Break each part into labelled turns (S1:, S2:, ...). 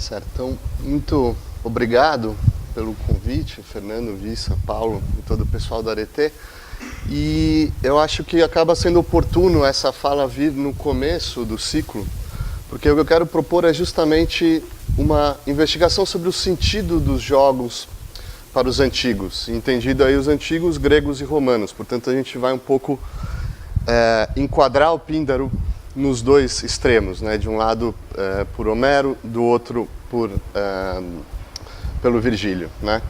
S1: Certo, então, muito obrigado pelo convite, Fernando, Vissa, Paulo e todo o pessoal da Arete. E eu acho que acaba sendo oportuno essa fala vir no começo do ciclo, porque o que eu quero propor é justamente uma investigação sobre o sentido dos jogos para os antigos, entendido aí os antigos gregos e romanos. Portanto, a gente vai um pouco enquadrar o Píndaro nos dois extremos, né? De um lado por Homero, do outro pelo Virgílio, né?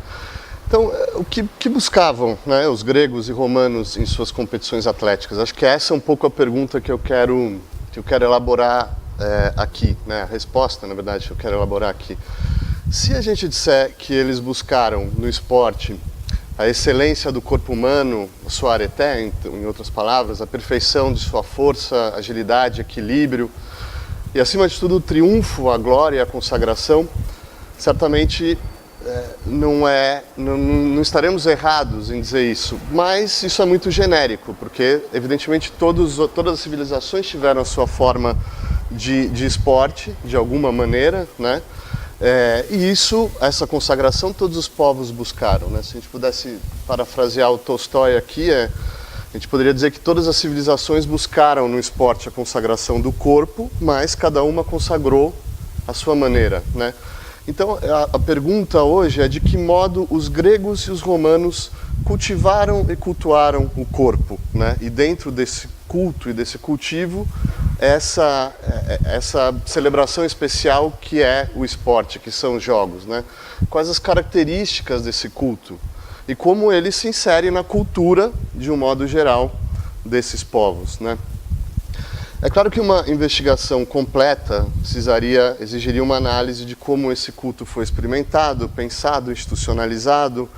S1: Então, o que buscavam, né, os gregos e romanos em suas competições atléticas? Acho que essa é um pouco a pergunta que eu quero elaborar aqui, né? A resposta, na verdade, que eu quero elaborar aqui. Se a gente disser que eles buscaram no esporte a excelência do corpo humano, sua areté, em outras palavras, a perfeição de sua força, agilidade, equilíbrio, e acima de tudo o triunfo, a glória e a consagração, certamente não estaremos errados em dizer isso, mas isso é muito genérico, porque evidentemente todas as civilizações tiveram a sua forma de esporte, de alguma maneira, né? E essa consagração todos os povos buscaram, né? Se a gente pudesse parafrasear o Tolstói aqui, a gente poderia dizer que todas as civilizações buscaram no esporte a consagração do corpo, mas cada uma consagrou a sua maneira, né? Então a pergunta hoje é de que modo os gregos e os romanos cultivaram e cultuaram o corpo, né? E dentro desse culto e desse cultivo, essa celebração especial que é o esporte, que são os jogos, né? Quais as características desse culto e como ele se insere na cultura, de um modo geral, desses povos, né? É claro que uma investigação completa exigiria uma análise de como esse culto foi experimentado, pensado, institucionalizado,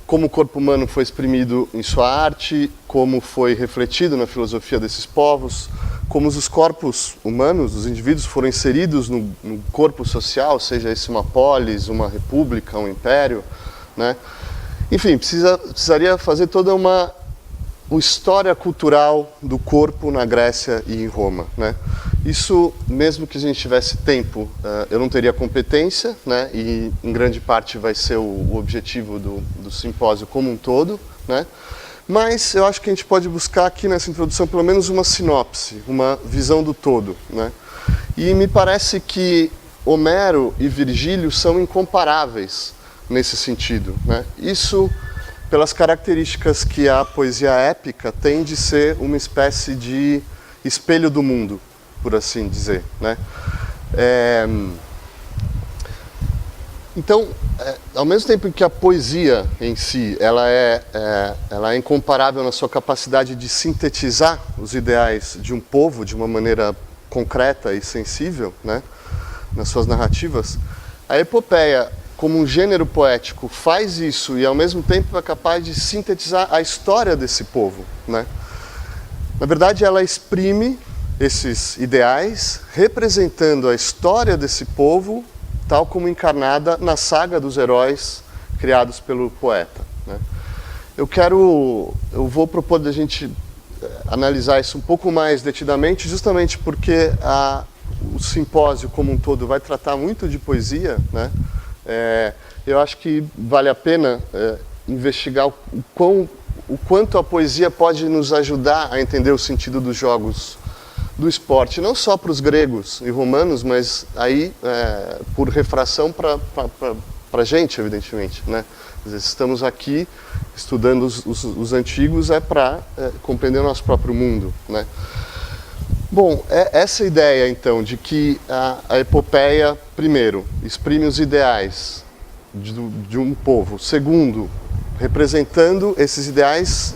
S1: como o corpo humano foi exprimido em sua arte, como foi refletido na filosofia desses povos, como os corpos humanos, os indivíduos, foram inseridos no corpo social, seja esse uma polis, uma república, um império, né? Enfim, precisaria fazer toda uma história cultural do corpo na Grécia e em Roma, né? Isso, mesmo que a gente tivesse tempo, eu não teria competência, né? E em grande parte vai ser o objetivo do simpósio como um todo, né? Mas eu acho que a gente pode buscar aqui nessa introdução pelo menos uma sinopse, uma visão do todo, né? E me parece que Homero e Virgílio são incomparáveis nesse sentido, né? Isso pelas características que a poesia épica tem de ser uma espécie de espelho do mundo, por assim dizer, né? Então, ao mesmo tempo que a poesia em si ela é incomparável na sua capacidade de sintetizar os ideais de um povo de uma maneira concreta e sensível, né, nas suas narrativas, a epopeia, como um gênero poético, faz isso e ao mesmo tempo é capaz de sintetizar a história desse povo, né? Na verdade, ela exprime esses ideais representando a história desse povo tal como encarnada na saga dos heróis criados pelo poeta, né? Eu vou propor da gente analisar isso um pouco mais detidamente, justamente porque o simpósio como um todo vai tratar muito de poesia, né? Eu acho que vale a pena investigar o quanto a poesia pode nos ajudar a entender o sentido dos jogos do esporte, não só para os gregos e romanos, mas aí por refração para a gente, evidentemente, né? Às vezes estamos aqui estudando os antigos para compreender o nosso próprio mundo, né? Bom, essa ideia então de que a epopeia, primeiro, exprime os ideais de um povo, segundo, representando esses ideais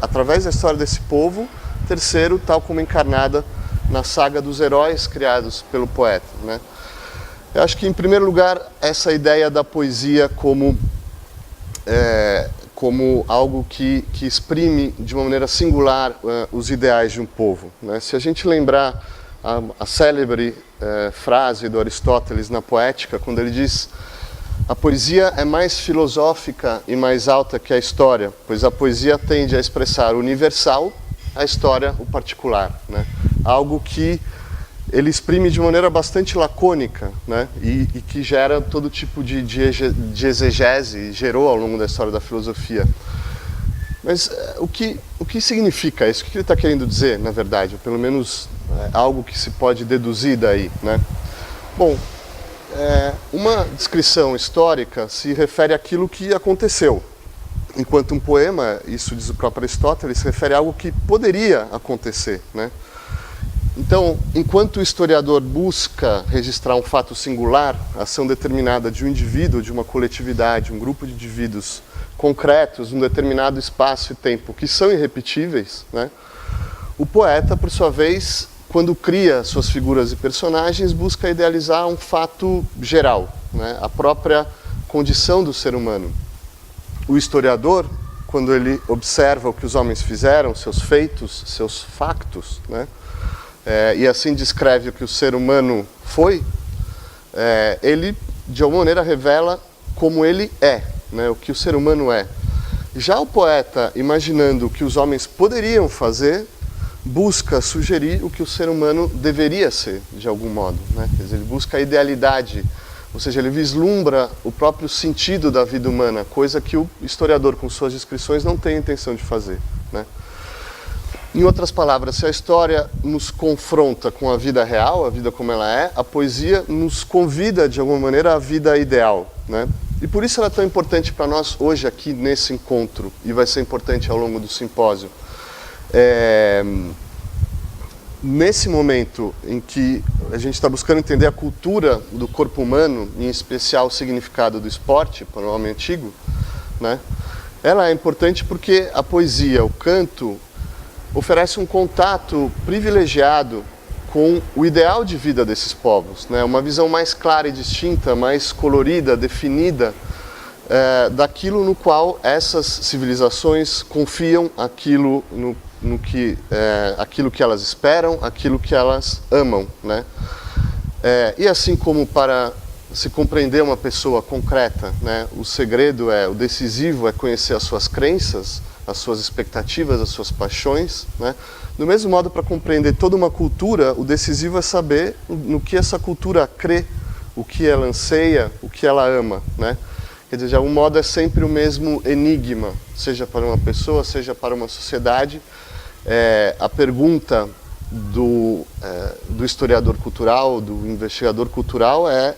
S1: através da história desse povo, terceiro, tal como encarnada na saga dos heróis criados pelo poeta, né? Eu acho que, em primeiro lugar, essa ideia da poesia como algo que exprime de uma maneira singular os ideais de um povo, né? Se a gente lembrar a célebre frase do Aristóteles na Poética, quando ele diz: a poesia é mais filosófica e mais alta que a história, pois a poesia tende a expressar o universal, a história o particular, né? Algo que ele exprime de maneira bastante lacônica, né? E que gera todo tipo de exegese, gerou ao longo da história da filosofia. Mas o que significa isso? O que ele está querendo dizer, na verdade? Ou pelo menos algo que se pode deduzir daí, né? Bom, uma descrição histórica se refere àquilo que aconteceu. Enquanto um poema, isso diz o próprio Aristóteles, se refere a algo que poderia acontecer, né? Então, enquanto o historiador busca registrar um fato singular, ação determinada de um indivíduo, de uma coletividade, um grupo de indivíduos concretos, num determinado espaço e tempo, que são irrepetíveis, né? O poeta, por sua vez, quando cria suas figuras e personagens, busca idealizar um fato geral, né? A própria condição do ser humano. O historiador, quando ele observa o que os homens fizeram, seus feitos, seus factos, né? E assim descreve o que o ser humano foi, ele, de alguma maneira, revela como ele é, né? O que o ser humano é. Já o poeta, imaginando o que os homens poderiam fazer, busca sugerir o que o ser humano deveria ser, de algum modo, né? Quer dizer, ele busca a idealidade, ou seja, ele vislumbra o próprio sentido da vida humana, coisa que o historiador, com suas descrições, não tem a intenção de fazer, né? Em outras palavras, se a história nos confronta com a vida real, a vida como ela é, a poesia nos convida, de alguma maneira, à vida ideal, né? E por isso ela é tão importante para nós hoje aqui nesse encontro, e vai ser importante ao longo do simpósio. Nesse momento em que a gente está buscando entender a cultura do corpo humano, em especial o significado do esporte para o homem antigo, né? Ela é importante porque a poesia, o canto, oferece um contato privilegiado com o ideal de vida desses povos, né? Uma visão mais clara e distinta, mais colorida, definida, daquilo no qual essas civilizações confiam, aquilo que elas esperam, aquilo que elas amam, né? E assim como para se compreender uma pessoa concreta, né, o segredo o decisivo é conhecer as suas crenças, as suas expectativas, as suas paixões, né? Do mesmo modo, para compreender toda uma cultura, o decisivo é saber no que essa cultura crê, o que ela anseia, o que ela ama, né? Quer dizer, de algum modo é sempre o mesmo enigma, seja para uma pessoa, seja para uma sociedade. A pergunta do historiador cultural, do investigador cultural é: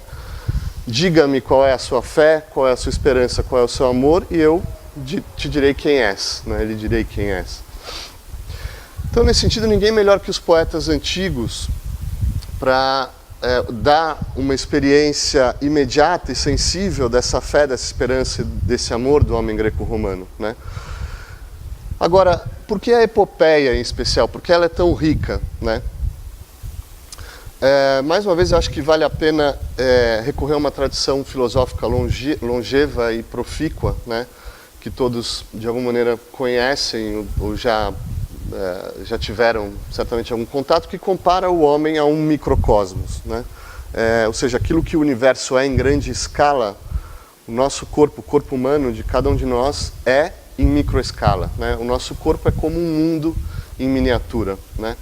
S1: diga-me qual é a sua fé, qual é a sua esperança, qual é o seu amor, e eu te direi quem és, né? Lhe direi quem és. Então, nesse sentido, ninguém melhor que os poetas antigos para dar uma experiência imediata e sensível dessa fé, dessa esperança, desse amor do homem greco-romano, né? Agora, por que a epopeia em especial? Por que ela é tão rica, né? Mais uma vez, eu acho que vale a pena recorrer a uma tradição filosófica longeva e profícua, né? Que todos, de alguma maneira, conhecem ou já tiveram certamente algum contato, que compara o homem a um microcosmos, né? Ou seja, aquilo que o universo é em grande escala, o nosso corpo, o corpo humano de cada um de nós é em microescala, né? O nosso corpo é como um mundo em miniatura, né?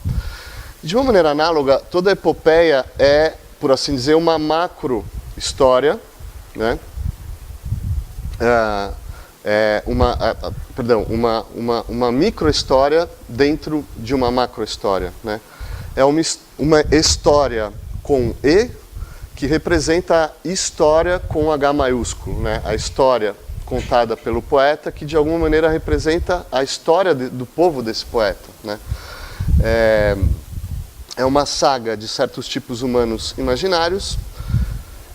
S1: De uma maneira análoga, toda a epopeia é, por assim dizer, uma macro-história, né? Uma micro-história dentro de uma macro-história, né? É uma história com E que representa a história com H maiúsculo, né? A história contada pelo poeta que de alguma maneira representa a história do povo desse poeta, né? É uma saga de certos tipos humanos imaginários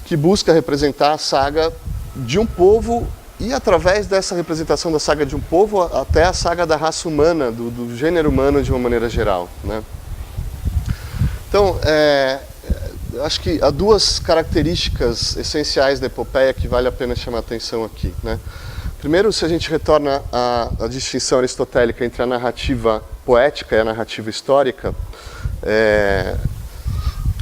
S1: que busca representar a saga de um povo e, através dessa representação da saga de um povo, até a saga da raça humana, do gênero humano de uma maneira geral, né? Então, acho que há duas características essenciais da epopeia que vale a pena chamar a atenção aqui, né? Primeiro, se a gente retorna à distinção aristotélica entre a narrativa poética e a narrativa histórica,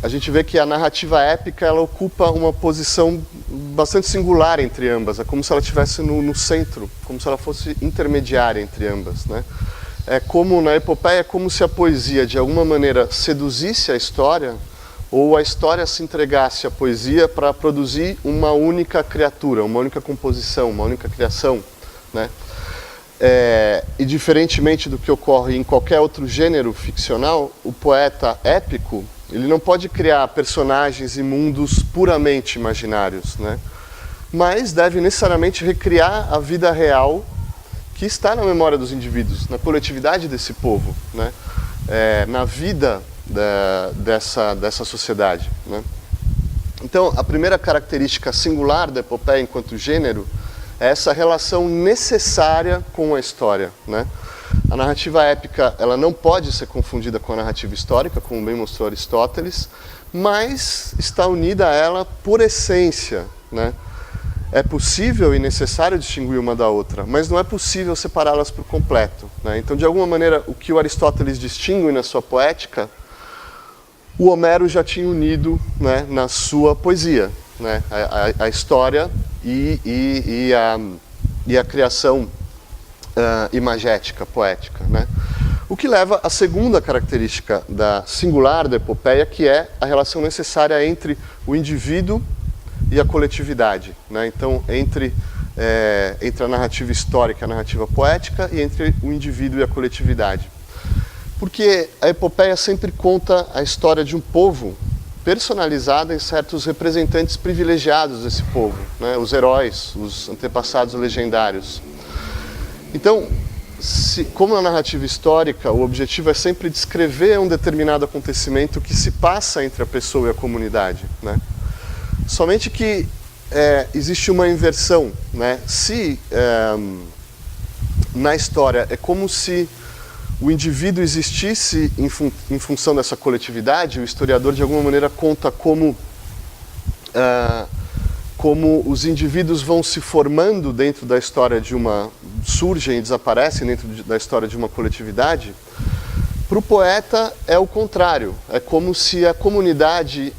S1: a gente vê que a narrativa épica ela ocupa uma posição bastante singular entre ambas. É como se ela estivesse no centro, como se ela fosse intermediária entre ambas, né? Na epopeia, é como se a poesia, de alguma maneira, seduzisse a história, ou a história se entregasse à poesia para produzir uma única criatura, uma única composição, uma única criação, né? E diferentemente do que ocorre em qualquer outro gênero ficcional, o poeta épico, ele não pode criar personagens e mundos puramente imaginários, né? Mas deve necessariamente recriar a vida real que está na memória dos indivíduos, na coletividade desse povo, né? Na vida dessa sociedade, né? Então, a primeira característica singular da epopeia enquanto gênero é essa relação necessária com a história, né? A narrativa épica, ela não pode ser confundida com a narrativa histórica, como bem mostrou Aristóteles, mas está unida a ela por essência, né? É possível e necessário distinguir uma da outra, mas não é possível separá-las por completo, né? Então, de alguma maneira, o que o Aristóteles distingue na sua poética, o Homero já tinha unido, né, na sua poesia, né? A história e a criação imagética, poética, né? O que leva à segunda característica singular da epopeia, que é a relação necessária entre o indivíduo e a coletividade, né? Então, entre a narrativa histórica e a narrativa poética, e entre o indivíduo e a coletividade. Porque a epopeia sempre conta a história de um povo personalizada em certos representantes privilegiados desse povo, né? Os heróis, os antepassados legendários. Então, como na narrativa histórica, o objetivo é sempre descrever um determinado acontecimento que se passa entre a pessoa e a comunidade, né? Somente que existe uma inversão, né? Na história é como se o indivíduo existisse em função dessa coletividade, o historiador de alguma maneira conta como os indivíduos vão se formando dentro da história surgem e desaparecem dentro da história de uma coletividade. Para o poeta é o contrário, é como se a comunidade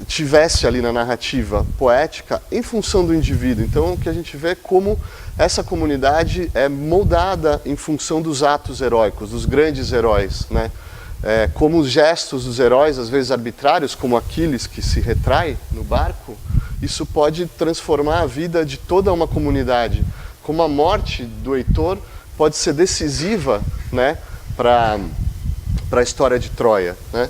S1: tivesse ali na narrativa poética em função do indivíduo. Então, o que a gente vê é como essa comunidade é moldada em função dos atos heróicos, dos grandes heróis, né? Como os gestos dos heróis, às vezes arbitrários, como Aquiles que se retrai no barco, isso pode transformar a vida de toda uma comunidade. Como a morte do Heitor pode ser decisiva, né, para a história de Troia, né?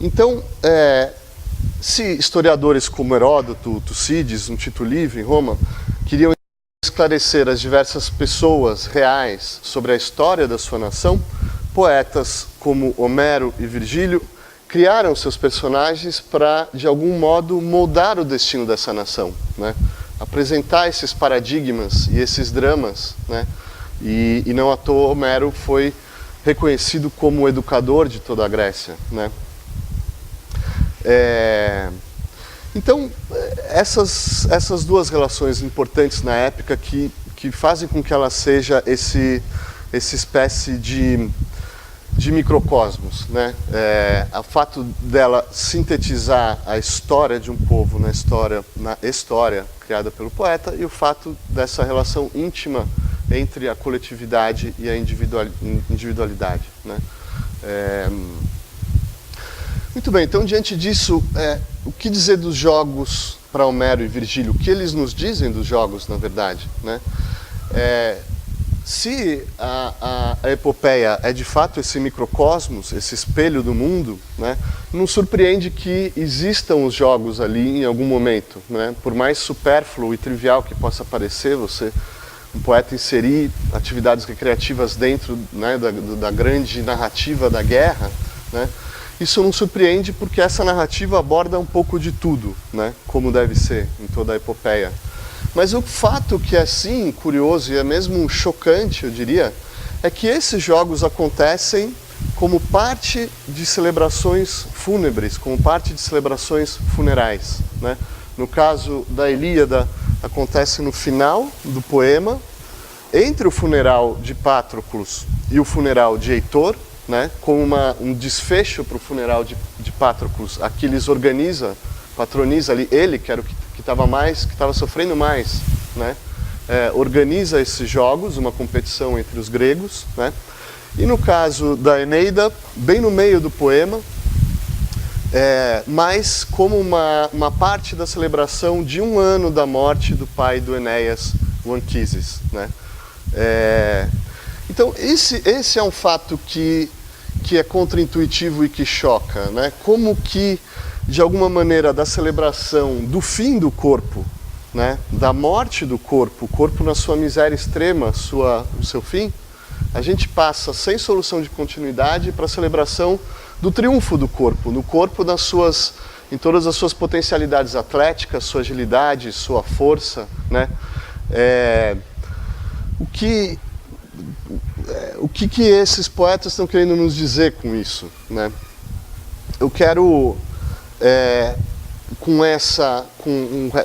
S1: Então, se historiadores como Heródoto, Tucídides, um Tito Livre em Roma, queriam esclarecer as diversas pessoas reais sobre a história da sua nação, poetas como Homero e Virgílio criaram seus personagens para, de algum modo, moldar o destino dessa nação, né? Apresentar esses paradigmas e esses dramas, né? E não à toa Homero foi reconhecido como o educador de toda a Grécia, né? Então, essas duas relações importantes na época que fazem com que ela seja essa espécie de microcosmos, né? O fato dela sintetizar a história de um povo na história criada pelo poeta, e o fato dessa relação íntima entre a coletividade e a individualidade, né? Muito bem, então diante disso, o que dizer dos jogos para Homero e Virgílio? O que eles nos dizem dos jogos, na verdade, né? Se a epopeia é de fato esse microcosmos, esse espelho do mundo, né, não surpreende que existam os jogos ali em algum momento, né? Por mais supérfluo e trivial que possa parecer, um poeta inserir atividades recreativas dentro, né, da grande narrativa da guerra, né? Isso não surpreende porque essa narrativa aborda um pouco de tudo, né, como deve ser em toda a epopeia. Mas o fato que é, sim, curioso e é mesmo chocante, eu diria, é que esses jogos acontecem como parte de celebrações fúnebres, como parte de celebrações funerais, né? No caso da Ilíada, acontece no final do poema, entre o funeral de Patroclus e o funeral de Heitor, né, com um desfecho para o funeral de Patroclus. Aquiles patroniza ali, ele que era o que estava sofrendo mais, né, organiza esses jogos, uma competição entre os gregos, né, E no caso da Eneida, bem no meio do poema, mas como uma parte da celebração de 1 ano da morte do pai do Enéas, o Anquises, né? Então esse é um fato que é contraintuitivo e que choca, né? Como que, de alguma maneira, da celebração do fim do corpo, né? Da morte do corpo, o corpo na sua miséria extrema, o seu fim, a gente passa sem solução de continuidade para a celebração do triunfo do corpo, no corpo em todas as suas potencialidades atléticas, sua agilidade, sua força, né? O que esses poetas estão querendo nos dizer com isso, né? Eu quero, com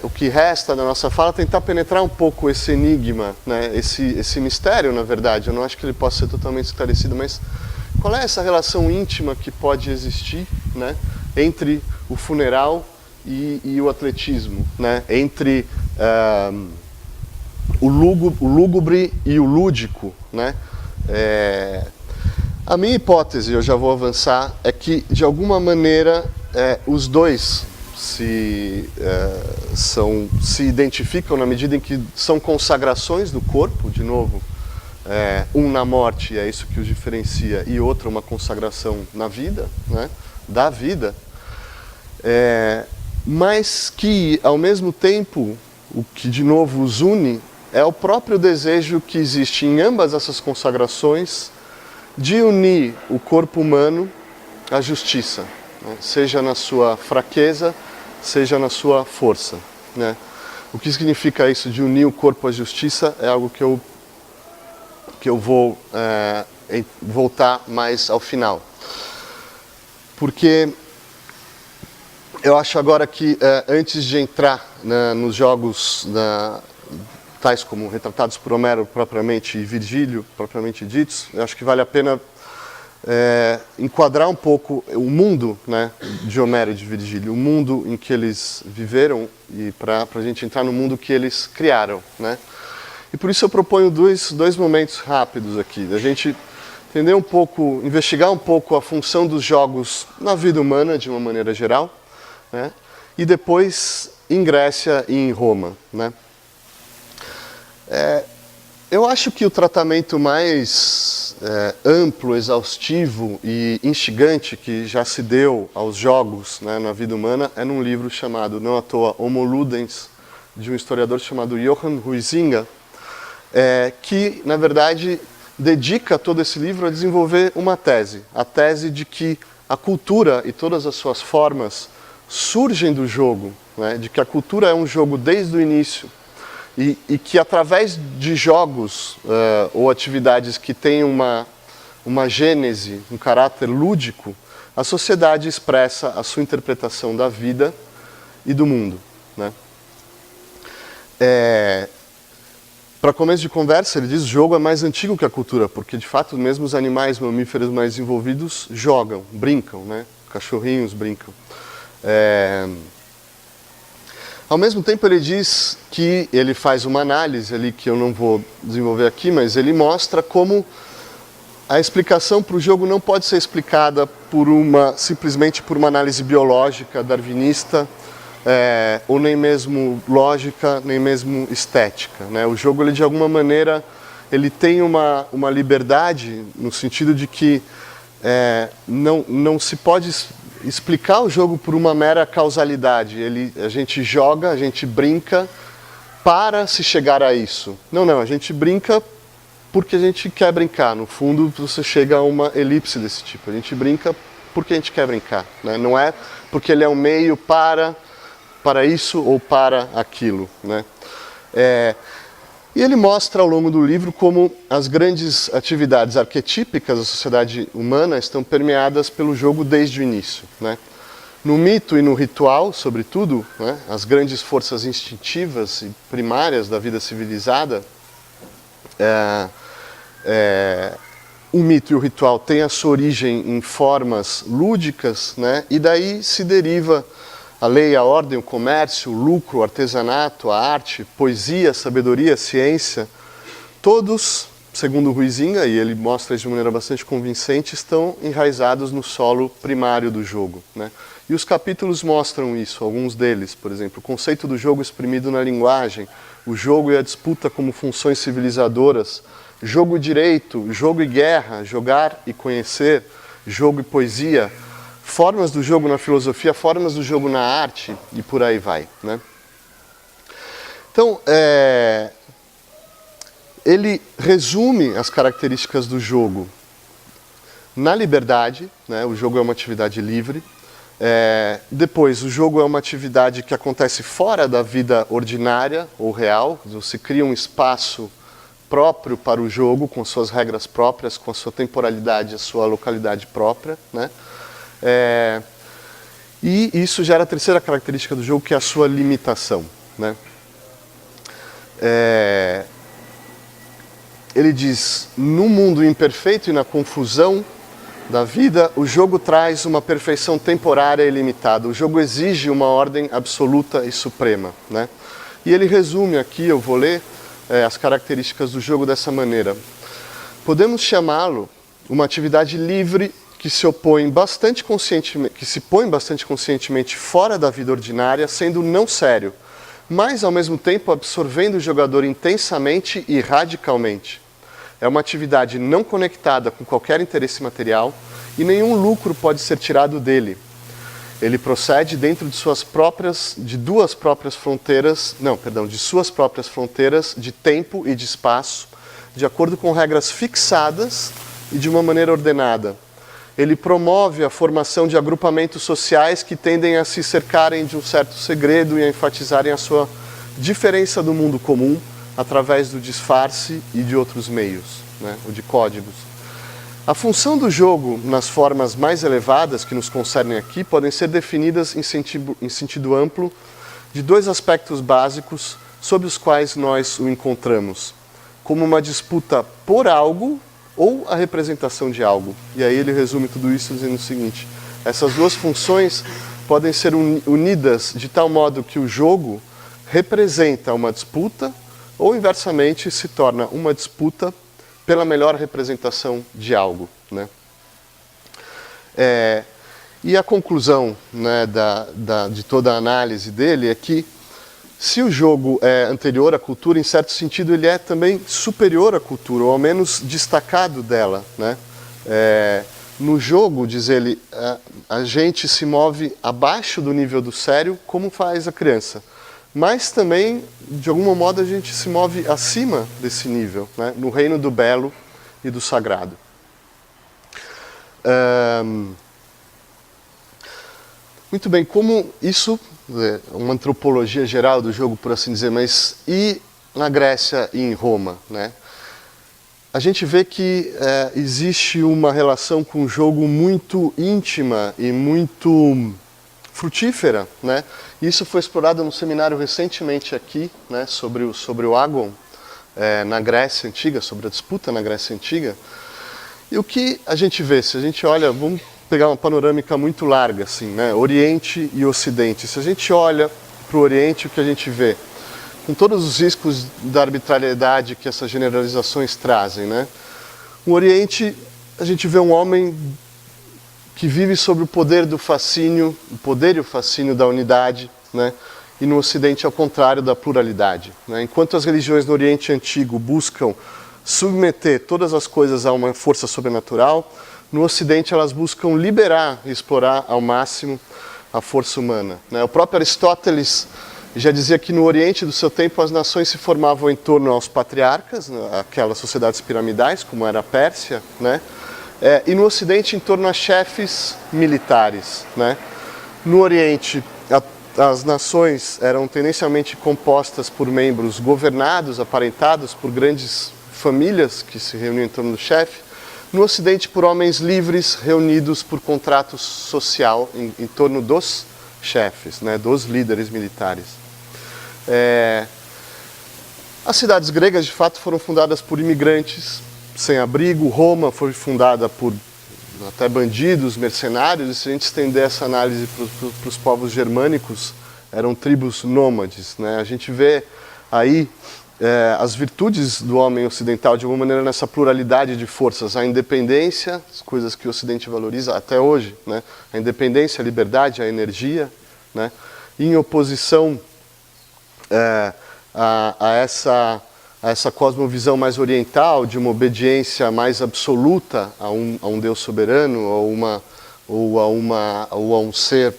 S1: o que resta da nossa fala, tentar penetrar um pouco esse enigma, né? Esse mistério, na verdade. Eu não acho que ele possa ser totalmente esclarecido, mas qual é essa relação íntima que pode existir, né? Entre o funeral e o atletismo, né? Entre o lúgubre e o lúdico, né? A minha hipótese, eu já vou avançar, é que de alguma maneira os dois se identificam na medida em que são consagrações do corpo, de novo, um na morte, é isso que os diferencia, e outro uma consagração na vida, né? Da vida, mas que ao mesmo tempo o que de novo os une é o próprio desejo que existe em ambas essas consagrações de unir o corpo humano à justiça, né? Seja na sua fraqueza, seja na sua força, né? O que significa isso de unir o corpo à justiça é algo que eu vou voltar mais ao final. Porque eu acho agora que antes de entrar nos jogos tais como retratados por Homero propriamente e Virgílio propriamente ditos, eu acho que vale a pena enquadrar um pouco o mundo, né, de Homero e de Virgílio, o mundo em que eles viveram, e para a gente entrar no mundo que eles criaram, né? E por isso eu proponho dois momentos rápidos aqui, da gente entender um pouco, investigar um pouco a função dos jogos na vida humana de uma maneira geral, né? E depois em Grécia e em Roma, né? Eu acho que o tratamento mais amplo, exaustivo e instigante que já se deu aos jogos, né, na vida humana é num livro chamado, não à toa, Homo Ludens, de um historiador chamado Johann Huizinga, que, na verdade, dedica todo esse livro a desenvolver uma tese. A tese de que a cultura e todas as suas formas surgem do jogo, né, de que a cultura é um jogo desde o início, e que através de jogos ou atividades que têm uma gênese, um caráter lúdico, a sociedade expressa a sua interpretação da vida e do mundo, né? Para começo de conversa, ele diz que o jogo é mais antigo que a cultura, porque de fato mesmo os animais mamíferos mais desenvolvidos jogam, brincam, né? Cachorrinhos brincam. Ao mesmo tempo ele diz que ele faz uma análise ali que eu não vou desenvolver aqui, mas ele mostra como a explicação para o jogo não pode ser explicada simplesmente por uma análise biológica, darwinista, ou nem mesmo lógica, nem mesmo estética, né? O jogo, ele, de alguma maneira, ele tem uma liberdade no sentido de que não se pode explicar o jogo por uma mera causalidade. A gente joga, a gente brinca para se chegar a isso. Não, a gente brinca porque a gente quer brincar. No fundo, você chega a uma elipse desse tipo. A gente brinca porque a gente quer brincar, né? Não é porque ele é um meio para isso ou para aquilo, né? E ele mostra ao longo do livro como as grandes atividades arquetípicas da sociedade humana estão permeadas pelo jogo desde o início, né? No mito e no ritual, sobretudo, né, as grandes forças instintivas e primárias da vida civilizada, o mito e o ritual têm a sua origem em formas lúdicas, né, e daí se deriva a lei, a ordem, o comércio, o lucro, o artesanato, a arte, poesia, sabedoria, ciência, todos segundo Huizinga, e ele mostra isso de maneira bastante convincente, estão enraizados no solo primário do jogo, né? E os capítulos mostram isso, alguns deles, por exemplo, o conceito do jogo exprimido na linguagem, o jogo e a disputa como funções civilizadoras, jogo e direito, jogo e guerra, jogar e conhecer, jogo e poesia, formas do jogo na filosofia, formas do jogo na arte, e por aí vai, né? Então, ele resume as características do jogo na liberdade, né? O jogo é uma atividade livre. Depois, o jogo é uma atividade que acontece fora da vida ordinária ou real. Se cria um espaço próprio para o jogo, com suas regras próprias, com a sua temporalidade, a sua localidade própria, né? E isso gera a terceira característica do jogo, que é a sua limitação, né? Ele diz, no mundo imperfeito e na confusão da vida, o jogo traz uma perfeição temporária e limitada. O jogo exige uma ordem absoluta e suprema, né? E ele resume aqui, eu vou ler as características do jogo dessa maneira. Podemos chamá-lo uma atividade livre que se põe bastante conscientemente fora da vida ordinária, sendo não sério, mas ao mesmo tempo absorvendo o jogador intensamente e radicalmente. É uma atividade não conectada com qualquer interesse material e nenhum lucro pode ser tirado dele. Ele procede dentro de suas próprias fronteiras de tempo e de espaço, de acordo com regras fixadas e de uma maneira ordenada. Ele promove a formação de agrupamentos sociais que tendem a se cercarem de um certo segredo e a enfatizarem a sua diferença do mundo comum através do disfarce e de outros meios, né, ou de códigos. A função do jogo, nas formas mais elevadas que nos concernem aqui, podem ser definidas em sentido amplo de dois aspectos básicos sob os quais nós o encontramos, como uma disputa por algo ou a representação de algo. E aí ele resume tudo isso dizendo o seguinte: essas duas funções podem ser unidas de tal modo que o jogo representa uma disputa ou, inversamente, se torna uma disputa pela melhor representação de algo, né? E a conclusão, né, de toda a análise dele é que, se o jogo é anterior à cultura, em certo sentido ele é também superior à cultura, ou ao menos destacado dela, né? No jogo, diz ele, a gente se move abaixo do nível do sério, como faz a criança. Mas também, de algum modo, a gente se move acima desse nível, né? No reino do belo e do sagrado. Muito bem, como isso, uma antropologia geral do jogo, por assim dizer, mas e na Grécia e em Roma, né? A gente vê que existe uma relação com o jogo muito íntima e muito frutífera, né? Isso foi explorado no seminário recentemente aqui, né, sobre o Agon, na Grécia Antiga, sobre a disputa na Grécia Antiga. E o que a gente vê? Se a gente olha, vamos pegar uma panorâmica muito larga, assim, né, Oriente e Ocidente. Se a gente olha para o Oriente, o que a gente vê? Com todos os riscos da arbitrariedade que essas generalizações trazem, né? No Oriente, a gente vê um homem que vive sob o poder do fascínio, o poder e o fascínio da unidade, né? E no Ocidente, ao contrário, da pluralidade, né? Enquanto as religiões no Oriente Antigo buscam submeter todas as coisas a uma força sobrenatural, no Ocidente elas buscam liberar e explorar ao máximo a força humana, né? O próprio Aristóteles já dizia que no Oriente do seu tempo as nações se formavam em torno aos patriarcas, aquelas sociedades piramidais, como era a Pérsia, né? E no Ocidente em torno a chefes militares, né? No Oriente, as nações eram tendencialmente compostas por membros governados, aparentados por grandes famílias que se reuniam em torno do chefe. No Ocidente, por homens livres reunidos por contrato social em torno dos chefes, né? Dos líderes militares. As cidades gregas, de fato, foram fundadas por imigrantes sem abrigo. Roma foi fundada por até bandidos, mercenários, e se a gente estender essa análise para os povos germânicos, eram tribos nômades, né? A gente vê aí as virtudes do homem ocidental, de alguma maneira, nessa pluralidade de forças, a independência, as coisas que o Ocidente valoriza até hoje, né? A independência, a liberdade, a energia, né? Em oposição a essa cosmovisão mais oriental, de uma obediência mais absoluta a um Deus soberano, ou a um ser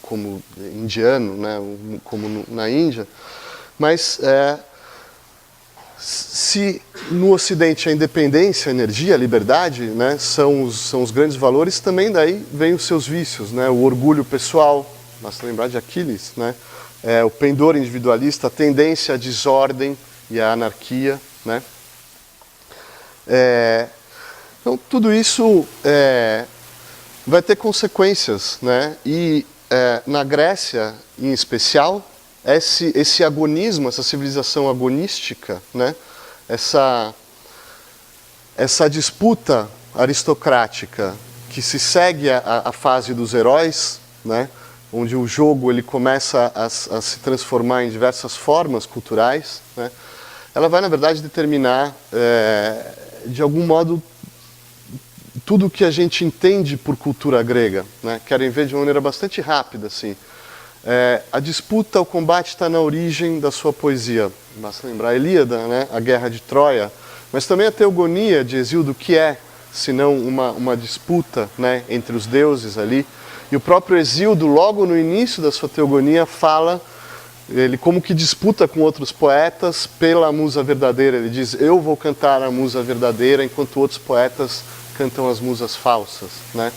S1: como indiano, né? Como na Índia. Mas se no Ocidente a independência, a energia, a liberdade, né, são os grandes valores, também daí vem os seus vícios, né, o orgulho pessoal, basta lembrar de Aquiles, né, o pendor individualista, a tendência à desordem e à anarquia, né. Então tudo isso vai ter consequências, né, e na Grécia em especial, esse agonismo, essa civilização agonística, né? essa disputa aristocrática que se segue à fase dos heróis, né? Onde o jogo ele começa a se transformar em diversas formas culturais, né? Ela vai, na verdade, determinar, de algum modo, tudo o que a gente entende por cultura grega, né? Querem ver de uma maneira bastante rápida, assim. A disputa, o combate está na origem da sua poesia. Basta lembrar a Ilíada, né? A Guerra de Troia, mas também a Teogonia de Hesíodo, que é, senão uma disputa, né, entre os deuses ali. E o próprio Hesíodo, logo no início da sua Teogonia, fala, ele como que disputa com outros poetas pela musa verdadeira. Ele diz, eu vou cantar a musa verdadeira, enquanto outros poetas cantam as musas falsas, né?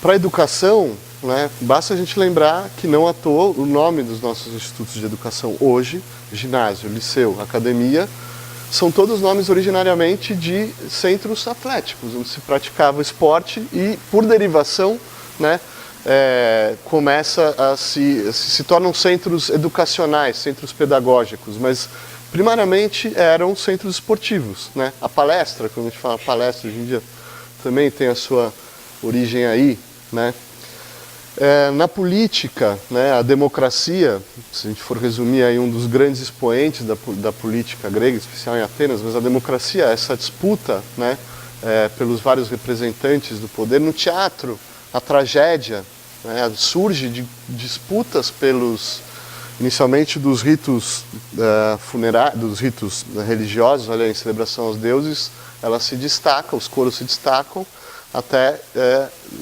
S1: Para a educação, né, basta a gente lembrar que não à toa o nome dos nossos institutos de educação hoje, ginásio, liceu, academia, são todos nomes originariamente de centros atléticos, onde se praticava esporte e, por derivação, né, começa a se tornam centros educacionais, centros pedagógicos, mas primariamente eram centros esportivos, né? A palestra, quando a gente fala palestra hoje em dia, também tem a sua origem aí, né? Na política, né, a democracia, se a gente for resumir aí um dos grandes expoentes da política grega, especial em Atenas, mas a democracia, essa disputa, né, pelos vários representantes do poder. No teatro, a tragédia, né, surge de disputas inicialmente dos ritos funerários, dos ritos religiosos, olha, em celebração aos deuses, ela se destaca, os coros se destacam, até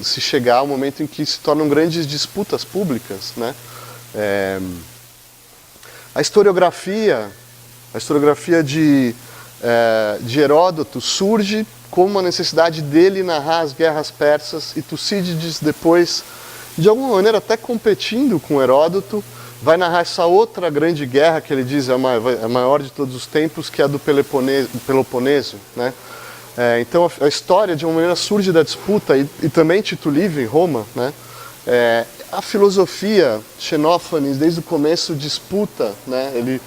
S1: se chegar ao momento em que se tornam grandes disputas públicas, né? A historiografia de Heródoto surge como uma necessidade dele narrar as guerras persas, e Tucídides depois, de alguma maneira até competindo com Heródoto, vai narrar essa outra grande guerra que ele diz é a maior de todos os tempos, que é a do Peloponeso, né? Então a história de uma maneira surge da disputa, e também Tito Livio em Roma, né? A filosofia, Xenófanes desde o começo disputa, né? Ele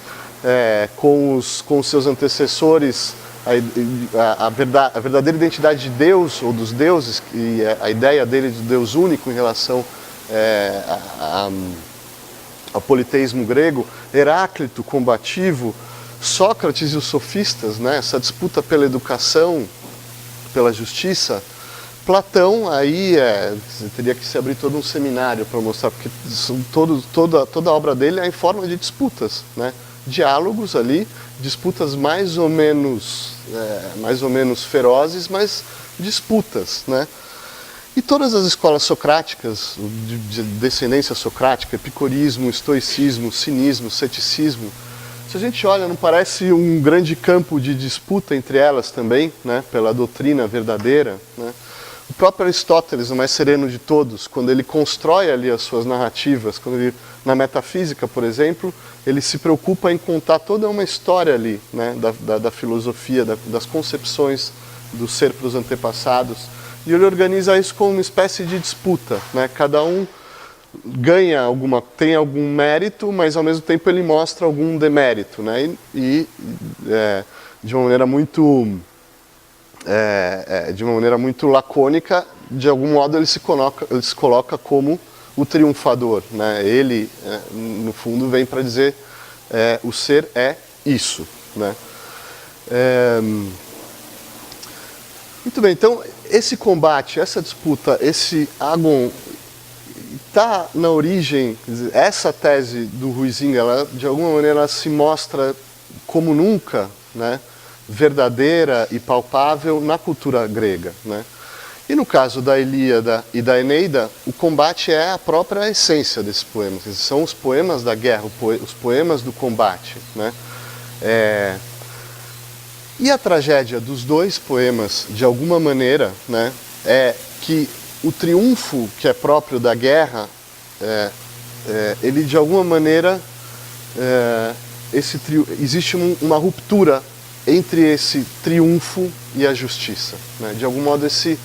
S1: com os seus antecessores a verdadeira identidade de Deus ou dos deuses, e a ideia dele de Deus único em relação ao politeísmo grego. Heráclito combativo, Sócrates e os sofistas, né? Essa disputa pela educação, pela justiça. Platão, aí você teria que se abrir todo um seminário para mostrar, porque toda a obra dele é em forma de disputas, né? Diálogos ali, disputas mais ou menos ferozes, mas disputas, né? E todas as escolas socráticas, de descendência socrática, epicurismo, estoicismo, cinismo, ceticismo, se a gente olha, não parece um grande campo de disputa entre elas também, né, pela doutrina verdadeira, né? O próprio Aristóteles, o mais sereno de todos, quando ele constrói ali as suas narrativas, na metafísica, por exemplo, ele se preocupa em contar toda uma história ali, né, da filosofia, das concepções do ser para os antepassados, e ele organiza isso como uma espécie de disputa, né? Cada um tem algum mérito, mas ao mesmo tempo ele mostra algum demérito, né? E de uma maneira muito lacônica, de algum modo ele se coloca como o triunfador, né? Ele, no fundo, vem para dizer, o ser é isso, né? Muito bem, então esse combate, essa disputa, esse Agon está na origem, essa tese do Huizinga, ela, de alguma maneira ela se mostra como nunca, né, verdadeira e palpável na cultura grega, né? E no caso da Ilíada e da Eneida, o combate é a própria essência desses poemas. Eles são os poemas da guerra, os poemas do combate, né? E a tragédia dos dois poemas, de alguma maneira, né, é que o triunfo que é próprio da guerra, ele de alguma maneira, existe uma ruptura entre esse triunfo e a justiça, né? De algum modo esse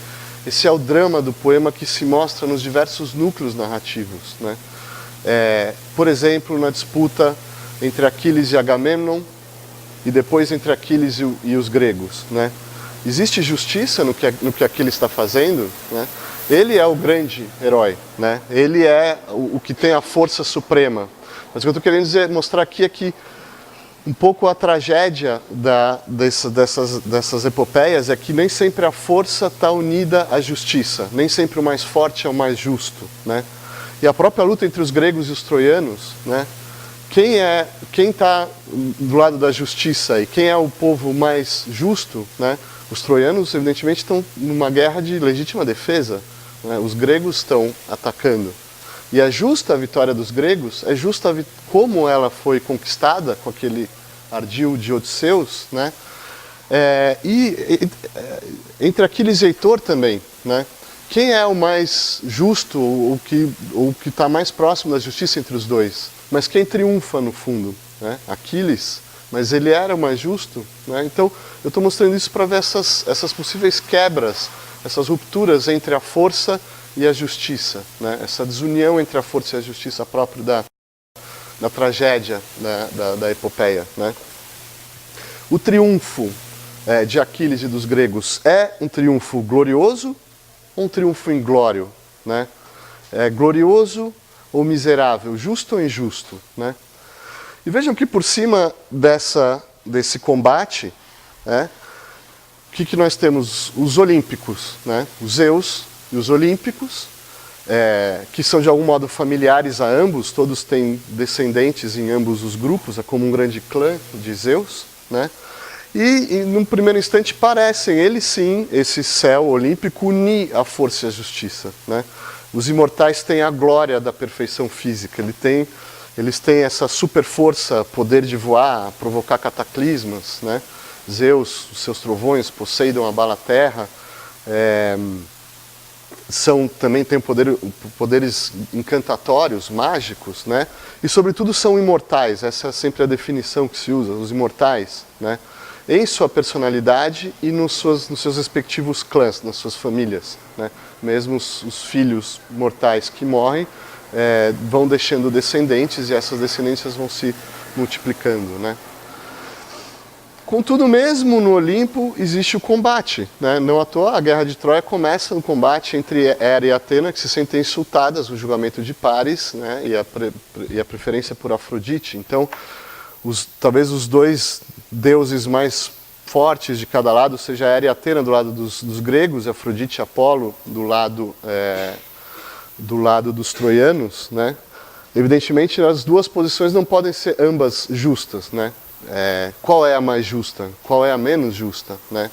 S1: é o drama do poema que se mostra nos diversos núcleos narrativos, né? Por exemplo, na disputa entre Aquiles e Agamemnon, e depois entre Aquiles e os gregos, né? Existe justiça no que Aquiles está fazendo, né? Ele é o grande herói, né? Ele é o que tem a força suprema. Mas o que eu estou querendo dizer, mostrar aqui é que um pouco a tragédia dessas epopeias é que nem sempre a força está unida à justiça, nem sempre o mais forte é o mais justo, né? E a própria luta entre os gregos e os troianos, né? Quem está do lado da justiça e quem é o povo mais justo, né? Os troianos, evidentemente, estão numa guerra de legítima defesa, né? Os gregos estão atacando. E a justa vitória dos gregos é justa como ela foi conquistada com aquele ardil de Odisseus, né? Entre Aquiles e Heitor também, né? Quem é o mais justo, o que está mais próximo da justiça entre os dois? Mas quem triunfa no fundo, né? Aquiles, mas ele era o mais justo, né? Então eu estou mostrando isso para ver essas possíveis quebras, essas rupturas entre a força e a justiça, né? Essa desunião entre a força e a justiça próprio da tragédia da epopeia, né? O triunfo de Aquiles e dos gregos é um triunfo glorioso ou um triunfo inglório, né? Glorioso ou miserável, justo ou injusto, né? E vejam que por cima desse combate, o que nós temos? Os olímpicos, né? Os Zeus e os olímpicos, que são de algum modo familiares a ambos, todos têm descendentes em ambos os grupos, é como um grande clã de Zeus, né? E num primeiro instante parecem, eles sim, esse céu olímpico, unir a força e a justiça, né? Os imortais têm a glória da perfeição física, eles têm essa super força, poder de voar, provocar cataclismas, né? Zeus, os seus trovões, Poseidon abala a terra, também têm poderes encantatórios, mágicos, né? E sobretudo são imortais, essa é sempre a definição que se usa, os imortais, né? Em sua personalidade e nos seus respectivos clãs, nas suas famílias, né? Mesmo os filhos mortais que morrem vão deixando descendentes e essas descendências vão se multiplicando, né? Contudo, mesmo no Olimpo existe o combate, né? Não à toa, a Guerra de Troia começa no combate entre Hera e Atena, que se sentem insultadas no julgamento de pares, né? E a preferência por Afrodite. Então, talvez os dois deuses mais fortes de cada lado, seja Hera e Atena do lado dos gregos, Afrodite e Apolo do lado dos troianos, né? Evidentemente, as duas posições não podem ser ambas justas, né? Qual é a mais justa? Qual é a menos justa, né?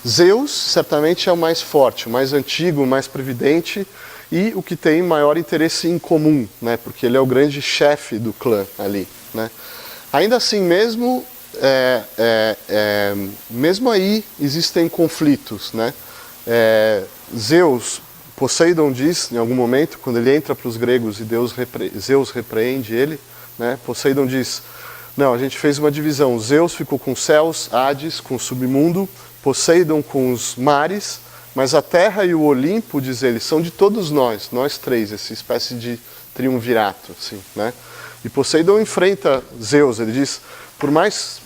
S1: Zeus certamente é o mais forte, o mais antigo, o mais previdente e o que tem maior interesse em comum, né? Porque ele é o grande chefe do clã ali, né? Ainda assim, mesmo aí existem conflitos, né? Poseidon diz, em algum momento, quando ele entra para os gregos e Zeus repreende ele, né? Poseidon diz: não, a gente fez uma divisão, Zeus ficou com os céus, Hades com o submundo, Poseidon com os mares, mas a terra e o Olimpo, diz ele, são de todos nós três, essa espécie de triunvirato, assim, né? E Poseidon enfrenta Zeus, ele diz, por mais,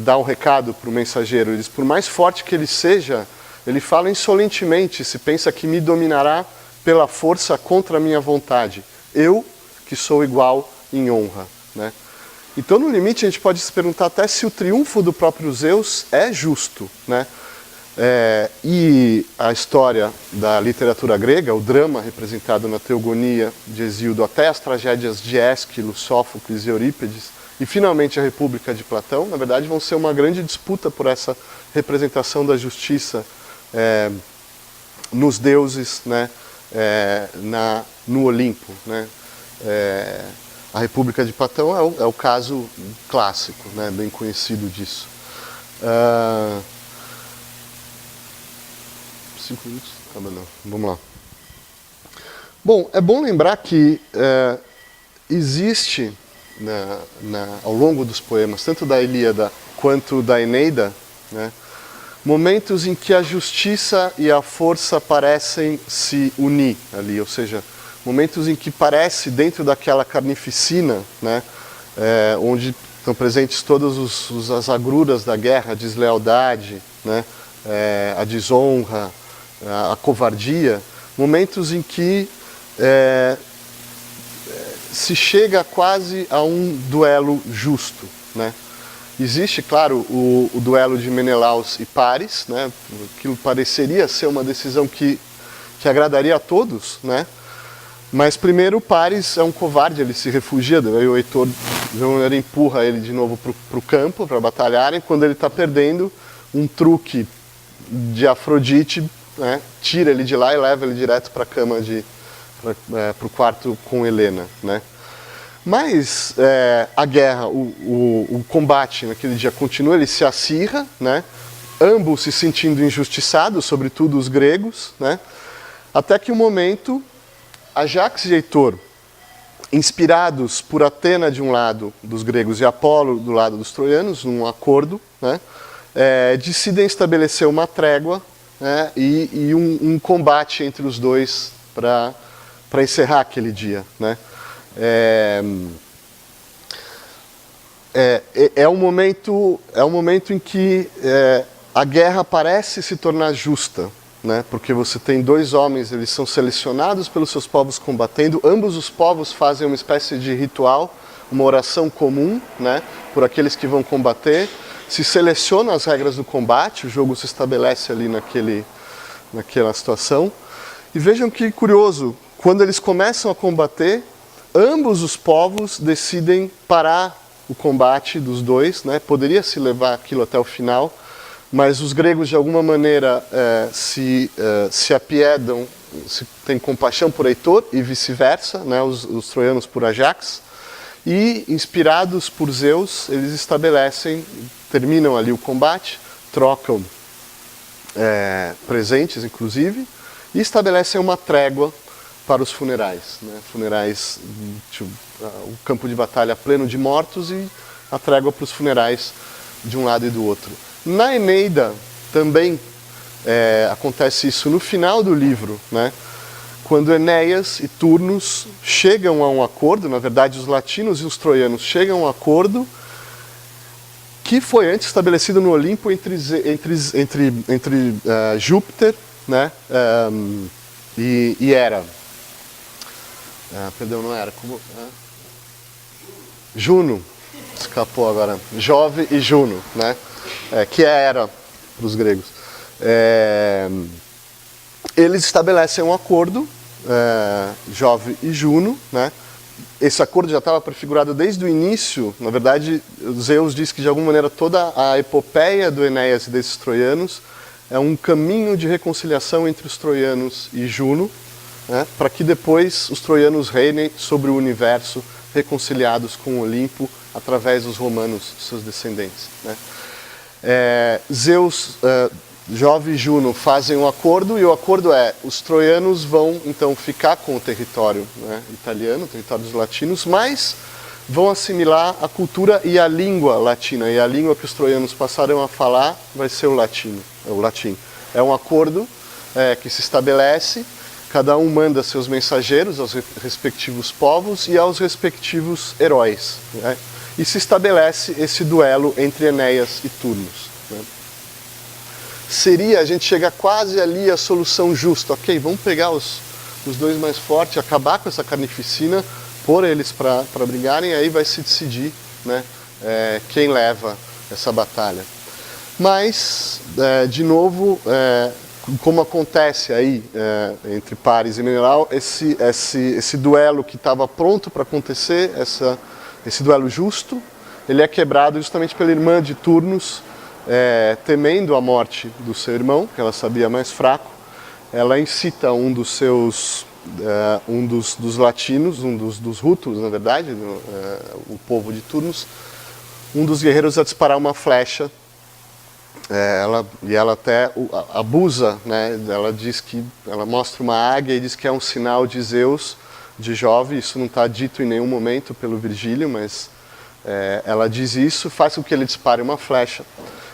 S1: dá um recado para o mensageiro, ele diz, por mais forte que ele seja, ele fala insolentemente, se pensa que me dominará pela força contra a minha vontade, eu que sou igual em honra, né? Então, no limite, a gente pode se perguntar até se o triunfo do próprio Zeus é justo, né? E a história da literatura grega, o drama representado na Teogonia de Hesíodo, até as tragédias de Ésquilo, Sófocles e Eurípides, e finalmente a República de Platão, na verdade vão ser uma grande disputa por essa representação da justiça nos deuses, né, no Olimpo, né? A República de Platão é o caso clássico, né, bem conhecido disso. 5 minutos? Não. Vamos lá. Bom, é bom lembrar que existe ao longo dos poemas, tanto da Ilíada quanto da Eneida, né, momentos em que a justiça e a força parecem se unir ali, ou seja, momentos em que parece, dentro daquela carnificina, né, onde estão presentes todas as agruras da guerra, a deslealdade, né, a desonra, a covardia, momentos em que se chega quase a um duelo justo, né? Existe, claro, o duelo de Menelaus e Paris, né? Aquilo pareceria ser uma decisão que agradaria a todos, né? Mas primeiro Paris é um covarde, ele se refugia, daí o Heitor empurra ele de novo para o campo, para batalharem. Quando ele está perdendo, um truque de Afrodite, né, tira ele de lá e leva ele direto para a cama, para o quarto com Helena, né? Mas a guerra, o combate naquele dia continua, ele se acirra, né? Ambos se sentindo injustiçados, sobretudo os gregos, né? Até que um momento, Ajax e Heitor, inspirados por Atena de um lado dos gregos e Apolo do lado dos troianos, num acordo, né, decidem estabelecer uma trégua, né, e um combate entre os dois para encerrar aquele dia, né. É um momento em que a guerra parece se tornar justa, né, porque você tem dois homens, eles são selecionados pelos seus povos combatendo, ambos os povos fazem uma espécie de ritual, uma oração comum, né, por aqueles que vão combater, se selecionam as regras do combate, o jogo se estabelece ali naquela situação. E vejam que curioso, quando eles começam a combater, ambos os povos decidem parar o combate dos dois, né? Poderia se levar aquilo até o final, mas os gregos de alguma maneira se apiedam, têm compaixão por Heitor e vice-versa, né? Os troianos por Ajax, e inspirados por Zeus, eles terminam ali o combate, trocam presentes inclusive, e estabelecem uma trégua para os funerais, né? Funerais, o campo de batalha pleno de mortos e a trégua para os funerais de um lado e do outro. Na Eneida também acontece isso no final do livro, né? Quando Enéas e Turnus chegam a um acordo, na verdade os latinos e os troianos chegam a um acordo que foi antes estabelecido no Olimpo entre Júpiter, né, e Hera. Perdão, não era. Juno. Escapou agora. Jove e Juno, né? Que é Hera para os gregos. Eles estabelecem um acordo, Jove e Juno, né? Esse acordo já estava prefigurado desde o início. Na verdade, Zeus diz que de alguma maneira toda a epopeia do Enéas e desses troianos é um caminho de reconciliação entre os troianos e Juno, né, para que depois os troianos reinem sobre o universo, reconciliados com o Olimpo através dos romanos, seus descendentes, né. Zeus, Jove e Juno fazem um acordo, e o acordo os troianos vão então ficar com o território, né, italiano, o território dos latinos, mas vão assimilar a cultura e a língua latina, e a língua que os troianos passarão a falar vai ser o latim. É um acordo que se estabelece, cada um manda seus mensageiros aos respectivos povos e aos respectivos heróis, né? E se estabelece esse duelo entre Enéas e Turnus, né? A gente chega quase ali à solução justa, ok, vamos pegar os dois mais fortes, acabar com essa carnificina, pôr eles para brigarem, aí vai se decidir né, quem leva essa batalha. Mas, de novo, como acontece aí entre Paris e Menelau, esse duelo que estava pronto para acontecer, esse duelo justo, ele é quebrado justamente pela irmã de Turnus, temendo a morte do seu irmão, que ela sabia mais fraco. Ela incita um dos seus, dos latinos, dos hutus, na verdade, o povo de Turnus, um dos guerreiros a disparar uma flecha. Ela até abusa, né? Ela mostra uma águia e diz que é um sinal de Zeus, de Jove. Isso não está dito em nenhum momento pelo Virgílio, mas ela diz isso, faz com que ele dispare uma flecha.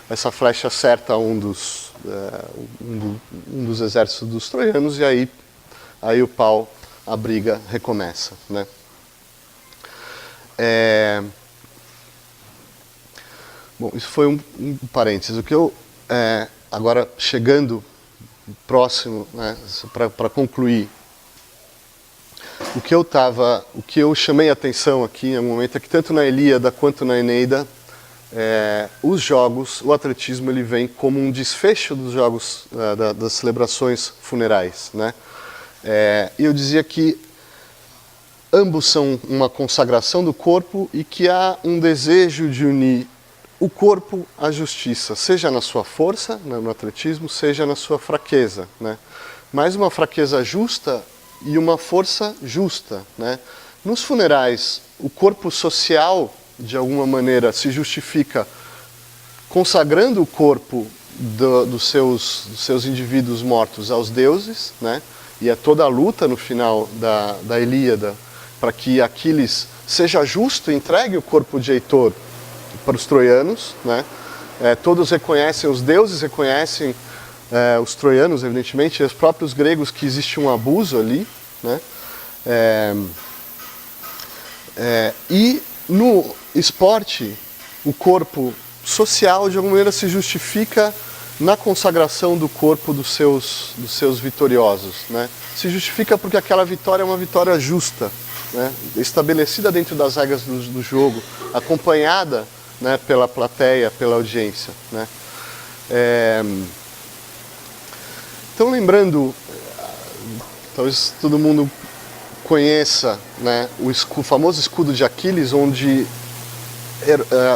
S1: Essa flecha acerta um dos exércitos dos troianos e aí o pau, a briga recomeça, né? Bom, isso foi um parênteses. O que eu, agora chegando próximo, né, para concluir, o que eu chamei a atenção aqui no momento é que tanto na Ilíada quanto na Eneida, os jogos, o atletismo, ele vem como um desfecho dos jogos, das celebrações funerais, né? E eu dizia que ambos são uma consagração do corpo e que há um desejo de unir o corpo à justiça, seja na sua força, no atletismo, seja na sua fraqueza, né? Mas uma fraqueza justa e uma força justa, né? Nos funerais, o corpo social, de alguma maneira, se justifica consagrando o corpo dos seus indivíduos mortos aos deuses, né? E é toda a luta no final da Ilíada para que Aquiles seja justo e entregue o corpo de Heitor para os troianos, né? Todos reconhecem, os deuses reconhecem os troianos, evidentemente, e os próprios gregos, que existe um abuso ali, né? E no esporte, o corpo social, de alguma maneira, se justifica na consagração do corpo dos seus vitoriosos, né? Se justifica porque aquela vitória é uma vitória justa, né? Estabelecida dentro das regras do jogo, acompanhada, né, pela plateia, pela audiência, né? Então, lembrando, talvez todo mundo conheça, né, o famoso escudo de Aquiles, onde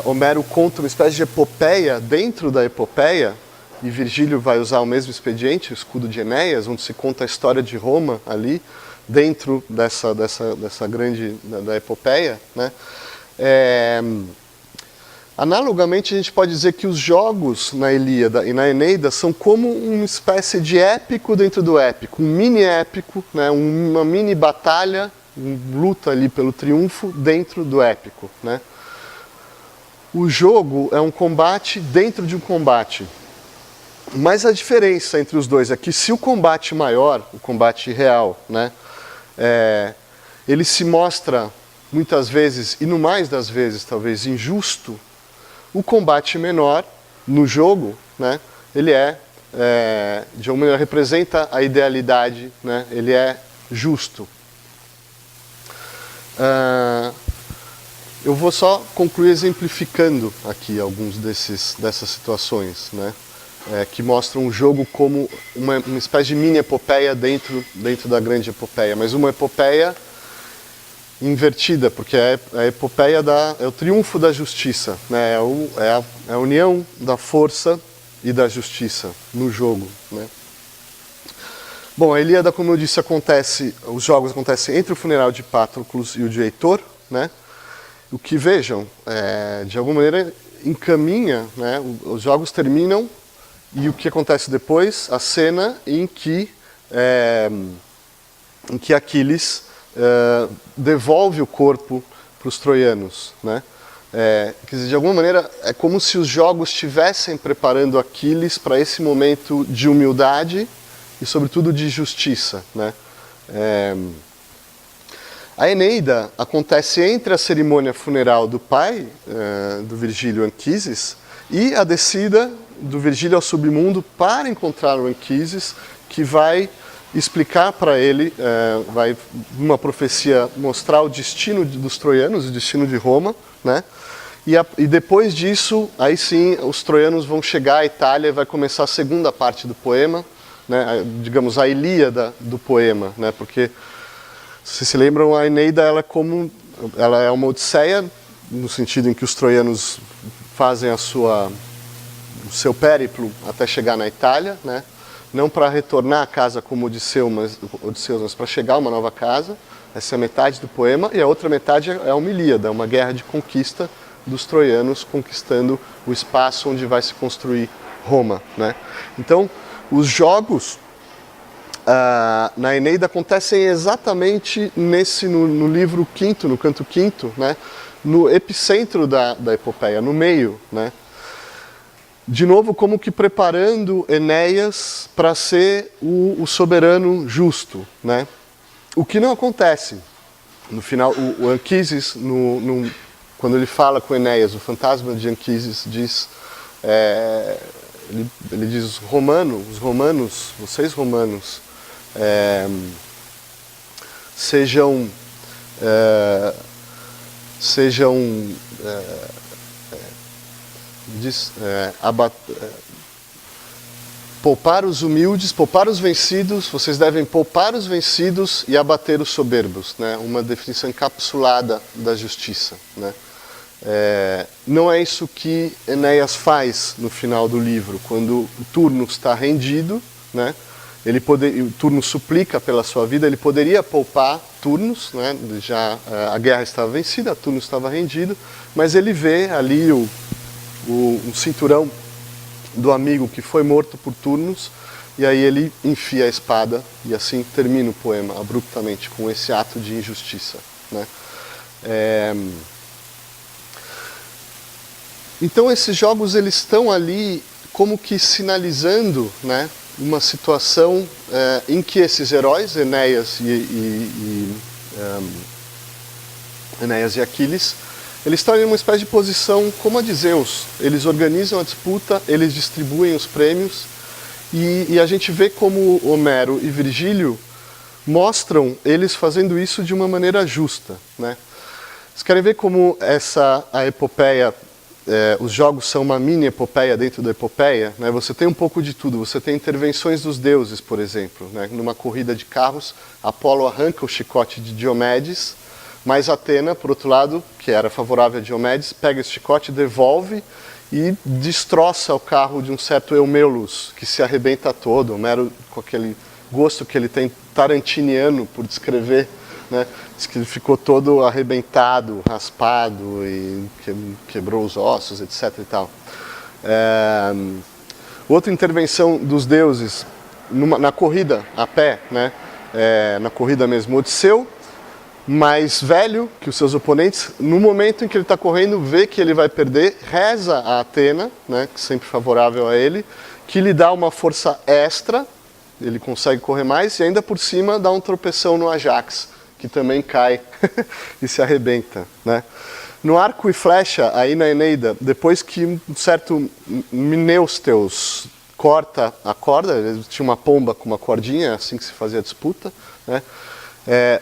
S1: Homero conta uma espécie de epopeia dentro da epopeia, e Virgílio vai usar o mesmo expediente, o escudo de Enéas, onde se conta a história de Roma ali, dentro dessa grande da epopeia, né? Analogamente, a gente pode dizer que os jogos na Ilíada e na Eneida são como uma espécie de épico dentro do épico, um mini épico, né, uma mini batalha, luta ali pelo triunfo dentro do épico, né? O jogo é um combate dentro de um combate. Mas a diferença entre os dois é que se o combate maior, o combate real, né, ele se mostra muitas vezes, e no mais das vezes talvez injusto, o combate menor no jogo, né, ele de alguma maneira representa a idealidade, né, ele é justo. Eu vou só concluir exemplificando aqui alguns dessas situações, né, que mostram o jogo como uma espécie de mini epopeia dentro da grande epopeia, mas uma epopeia invertida, porque é a epopeia é o triunfo da justiça, né? É a união da força e da justiça no jogo, né? Bom, a Ilíada, como eu disse, os jogos acontecem entre o funeral de Patroclus e o de Heitor, né? O que, vejam, de alguma maneira encaminha, né? Os jogos terminam e o que acontece depois? A cena em que Aquiles devolve o corpo para os troianos, né? Quer dizer, de alguma maneira, é como se os jogos estivessem preparando Aquiles para esse momento de humildade e, sobretudo, de justiça, né? A Eneida acontece entre a cerimônia funeral do pai, do Virgílio, Anquises, e a descida do Virgílio ao submundo para encontrar o Anquises, que vai explicar para ele, vai, uma profecia, mostrar o destino dos troianos, o destino de Roma, né? E depois disso, aí sim, os troianos vão chegar à Itália e vai começar a segunda parte do poema, né, digamos, a Ilíada do poema, né, porque, se se lembram, a Eneida ela é uma odisseia, no sentido em que os troianos fazem o seu périplo até chegar na Itália, né, não para retornar à casa como Odisseus, mas para chegar a uma nova casa. Essa é a metade do poema, e a outra metade é uma Ilíada, uma guerra de conquista dos troianos conquistando o espaço onde vai se construir Roma, né? Então, os jogos na Eneida acontecem exatamente no livro quinto, no canto quinto, né? No epicentro da epopeia, no meio, né? De novo, como que preparando Enéas para ser o soberano justo, né? O que não acontece. No final, o Anquises, quando ele fala com Enéas, o fantasma de Anquises diz, ele diz, os romanos, vocês romanos, sejam poupar os humildes, poupar os vencidos, vocês devem poupar os vencidos e abater os soberbos, né? Uma definição encapsulada da justiça, né? Não é isso que Enéas faz no final do livro, quando o Turnus está rendido, né? O Turnus suplica pela sua vida, ele poderia poupar Turnus, né? Já a guerra estava vencida, Turnus estava rendido, mas ele vê ali o cinturão do amigo que foi morto por Turnus, e aí ele enfia a espada, e assim termina o poema, abruptamente, com esse ato de injustiça, né? Então esses jogos, eles estão ali como que sinalizando, né, uma situação em que esses heróis, Enéas e Aquiles, eles estão em uma espécie de posição como a de Zeus. Eles organizam a disputa, eles distribuem os prêmios, e a gente vê como Homero e Virgílio mostram eles fazendo isso de uma maneira justa, né? Vocês querem ver como a epopeia, os jogos são uma mini epopeia dentro da epopeia, né? Você tem um pouco de tudo. Você tem intervenções dos deuses, por exemplo, né? Numa corrida de carros, Apolo arranca o chicote de Diomedes, mas Atena, por outro lado, que era favorável a Diomedes, pega esse chicote, devolve e destroça o carro de um certo Eumelus, que se arrebenta todo. Homero, com aquele gosto que ele tem tarantiniano por descrever, né? Diz que ele ficou todo arrebentado, raspado e quebrou os ossos, etc. e tal. Outra intervenção dos deuses na corrida a pé, né? Na corrida mesmo, Odisseu, mais velho que os seus oponentes, no momento em que ele está correndo, vê que ele vai perder, reza a Atena, né, que é sempre favorável a ele, que lhe dá uma força extra, ele consegue correr mais, e ainda por cima dá um tropeção no Ajax, que também cai e se arrebenta, né? No arco e flecha, aí na Eneida, depois que um certo Mneusteus corta a corda, ele tinha uma pomba com uma cordinha, assim que se fazia a disputa, né?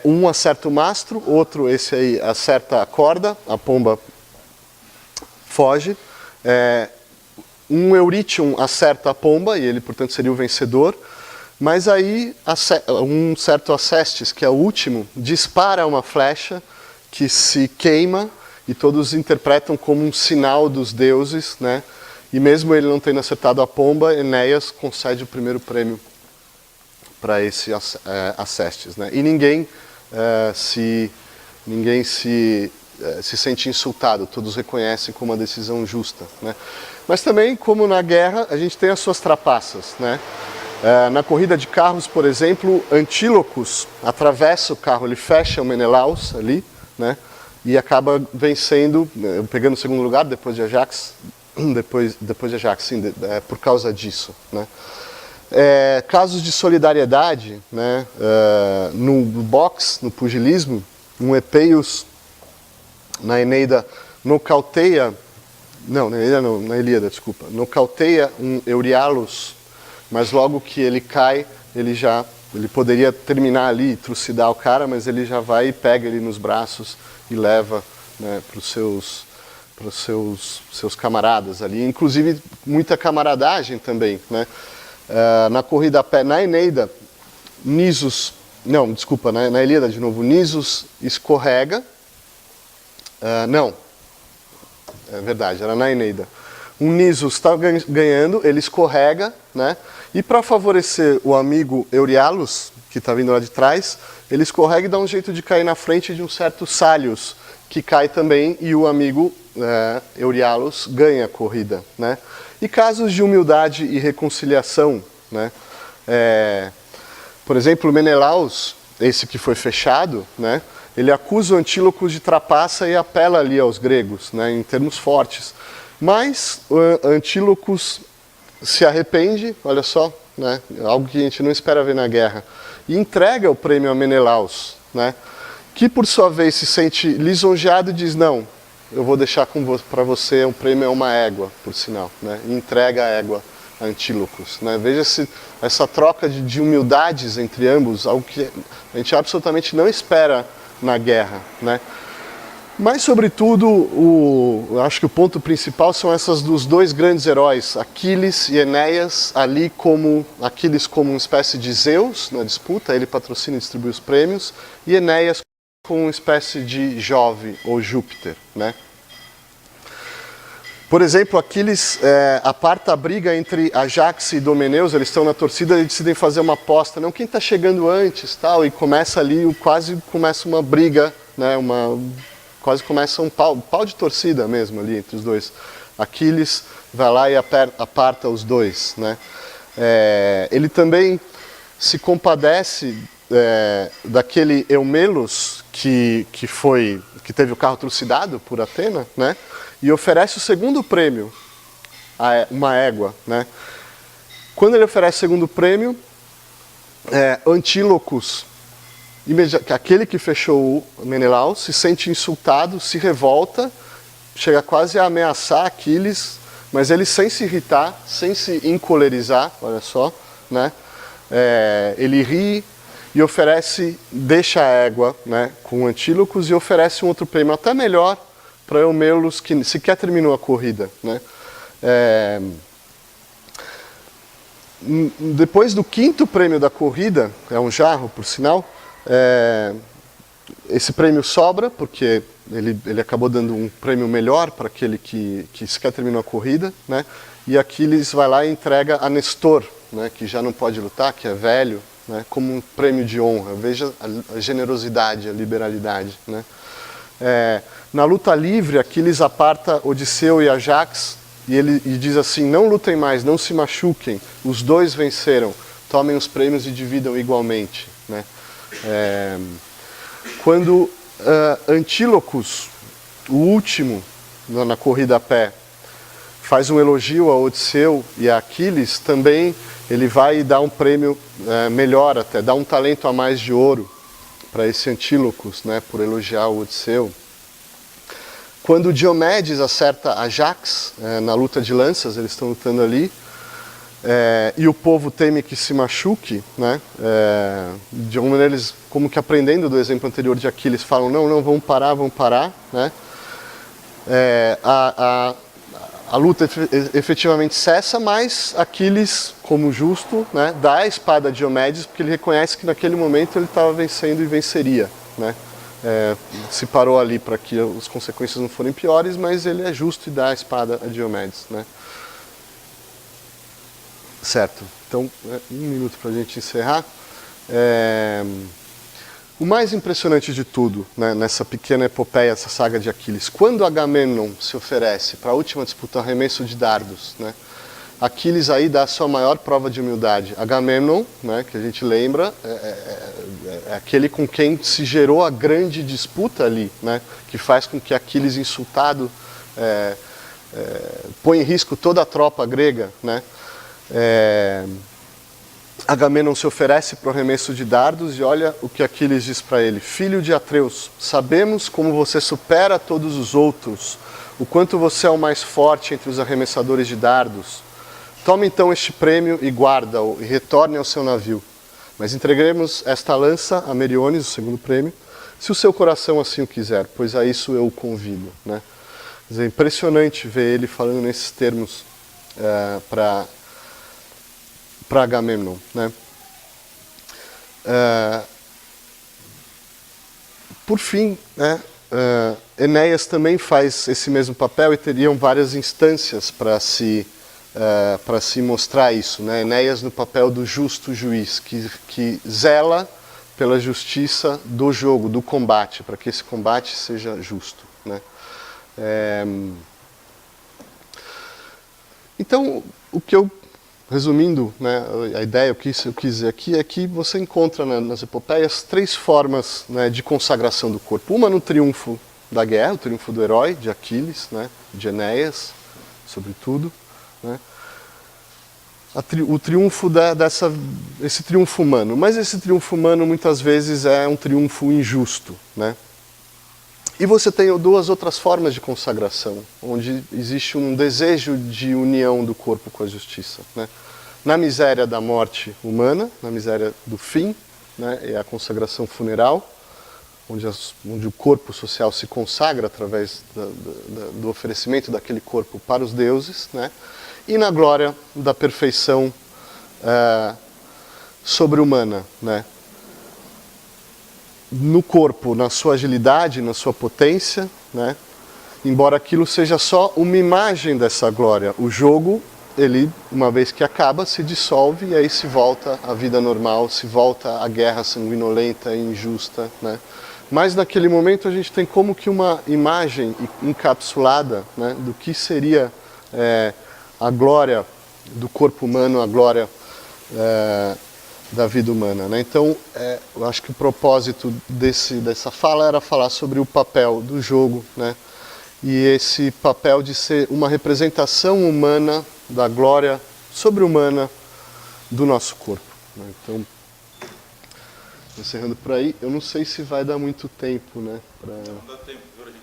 S1: Um acerta o mastro, outro, esse aí, acerta a corda, a pomba foge. Um Eurítion acerta a pomba, e ele, portanto, seria o vencedor. Mas aí, um certo Acestes, que é o último, dispara uma flecha que se queima, e todos interpretam como um sinal dos deuses, né? E mesmo ele não tendo acertado a pomba, Enéas concede o primeiro prêmio para esse Acestes, né? E ninguém se sente insultado, todos reconhecem como uma decisão justa, né? Mas também, como na guerra, a gente tem as suas trapaças, né? Na corrida de carros, por exemplo, Antílocos atravessa o carro, ele fecha o Menelaus ali, né? E acaba vencendo, pegando o segundo lugar depois de Ajax, depois de Ajax, sim, por causa disso, né? Casos de solidariedade, né? No boxe, no pugilismo, um Epeius na Eneida nocauteia, na Ilíada, desculpa, nocauteia um Euryalus, mas logo que ele cai, ele poderia terminar ali e trucidar o cara, mas ele já vai e pega ele nos braços e leva, né, para os seus os seus camaradas ali, inclusive muita camaradagem também, né? Na corrida a pé, na Eneida, na Ilíada de novo, Nisos escorrega, não, é verdade, era na Eneida. O Nisos está ganhando, ele escorrega, né? E para favorecer o amigo Euryalus, que está vindo lá de trás, ele escorrega e dá um jeito de cair na frente de um certo Salius, que cai também, e o amigo Euryalus ganha a corrida, né? E casos de humildade e reconciliação, né? Por exemplo, Menelaus, esse que foi fechado, né? Ele acusa o Antíloco de trapaça e apela ali aos gregos, né? Em termos fortes. Mas o Antíloco se arrepende, olha só, né? Algo que a gente não espera ver na guerra, e entrega o prêmio a Menelaus, né? Que por sua vez se sente lisonjeado e diz, não, eu vou deixar para você, um prêmio é uma égua, por sinal, né? E entrega a égua a Antíloco, né? Veja essa troca de humildades entre ambos, algo que a gente absolutamente não espera na guerra, né? Mas, sobretudo, eu acho que o ponto principal são essas dos dois grandes heróis, Aquiles e Enéas, ali Aquiles como uma espécie de Zeus na disputa, ele patrocina e distribui os prêmios, e Enéas como uma espécie de Jove ou Júpiter, né? Por exemplo, Aquiles aparta a briga entre Ajax e Idomeneus, eles estão na torcida e decidem fazer uma aposta, não quem está chegando antes, tal, e começa ali, quase começa uma briga, né? Quase começa um pau de torcida mesmo ali entre os dois. Aquiles vai lá e aparta os dois, né? Ele também se compadece daquele Eumelos que teve o carro trucidado por Atena, né? E oferece o segundo prêmio, uma égua, né? Quando ele oferece o segundo prêmio, Antíloco, aquele que fechou o Menelaus, se sente insultado, se revolta, chega quase a ameaçar Aquiles, mas ele sem se irritar, sem se encolerizar, olha só, né? Ele ri e deixa a égua, né, com Antíloco e oferece um outro prêmio até melhor para Eumelos, que sequer terminou a corrida, né? Depois do quinto prêmio da corrida, é um jarro, por sinal, esse prêmio sobra, porque ele acabou dando um prêmio melhor para aquele que sequer terminou a corrida, né? E Aquiles vai lá e entrega a Nestor, né, que já não pode lutar, que é velho, né, como um prêmio de honra. Veja a generosidade, a liberalidade, né? Na luta livre, Aquiles aparta Odisseu e Ajax e diz assim, não lutem mais, não se machuquem, os dois venceram, tomem os prêmios e dividam igualmente, né? Quando Antílocos, o último na corrida a pé, faz um elogio a Odisseu e a Aquiles, também ele vai dar um prêmio melhor até, dá um talento a mais de ouro para esse Antílocos, né, por elogiar o Odisseu. Quando Diomedes acerta Ajax na luta de lanças, eles estão lutando ali, e o povo teme que se machuque, né? De alguma maneira eles, como que aprendendo do exemplo anterior de Aquiles, falam, não, vamos parar, né? A luta efetivamente cessa, mas Aquiles, como justo, né, dá a espada a Diomedes, porque ele reconhece que naquele momento ele estava vencendo e venceria, né? Se parou ali para que as consequências não forem piores, mas ele é justo e dá a espada a Diomedes, né? Certo, então, um minuto para a gente encerrar. O mais impressionante de tudo, né, nessa pequena epopeia, essa saga de Aquiles, quando Agamemnon se oferece para a última disputa, arremesso de dardos, né, Aquiles aí dá a sua maior prova de humildade. Agamemnon, né, que a gente lembra, é aquele com quem se gerou a grande disputa ali, né, que faz com que Aquiles, insultado, põe em risco toda a tropa grega, né. Agamemnon se oferece para o arremesso de dardos e olha o que Aquiles diz para ele: filho de Atreus, sabemos como você supera todos os outros, o quanto você é o mais forte entre os arremessadores de dardos. Tome então este prêmio e guarda-o e retorne ao seu navio. Mas entreguemos esta lança a Meriones, o segundo prêmio, se o seu coração assim o quiser, pois a isso eu o convido, né? Quer dizer, é impressionante ver ele falando nesses termos para Agamemnon, né? Por fim, né, Enéas também faz esse mesmo papel e teriam várias instâncias para se mostrar isso, né? Enéas no papel do justo juiz, que zela pela justiça do jogo, do combate, para que esse combate seja justo, né? Então, o que eu, resumindo, né, a ideia, o que eu quis dizer aqui é que você encontra nas epopeias 3 formas, né, de consagração do corpo. Uma no triunfo da guerra, o triunfo do herói, de Aquiles, né, de Enéas, sobretudo, né? O triunfo esse triunfo humano. Mas esse triunfo humano muitas vezes é um triunfo injusto, né? E você tem 2 outras formas de consagração, onde existe um desejo de união do corpo com a justiça, né? Na miséria da morte humana, na miséria do fim, né, é a consagração funeral, onde o corpo social se consagra através do oferecimento daquele corpo para os deuses, né? E na glória da perfeição sobre-humana, né? No corpo, na sua agilidade, na sua potência, né? Embora aquilo seja só uma imagem dessa glória. O jogo, ele, uma vez que acaba, se dissolve e aí se volta à vida normal, se volta à guerra sanguinolenta e injusta, né? Mas naquele momento a gente tem como que uma imagem encapsulada, né, do que seria a glória do corpo humano, a glória da vida humana, né? Então, eu acho que o propósito dessa fala era falar sobre o papel do jogo, né? E esse papel de ser uma representação humana da glória sobre-humana do nosso corpo, né? Então, encerrando por aí, eu não sei se vai dar muito tempo, né?
S2: Não dá tempo, viu, gente?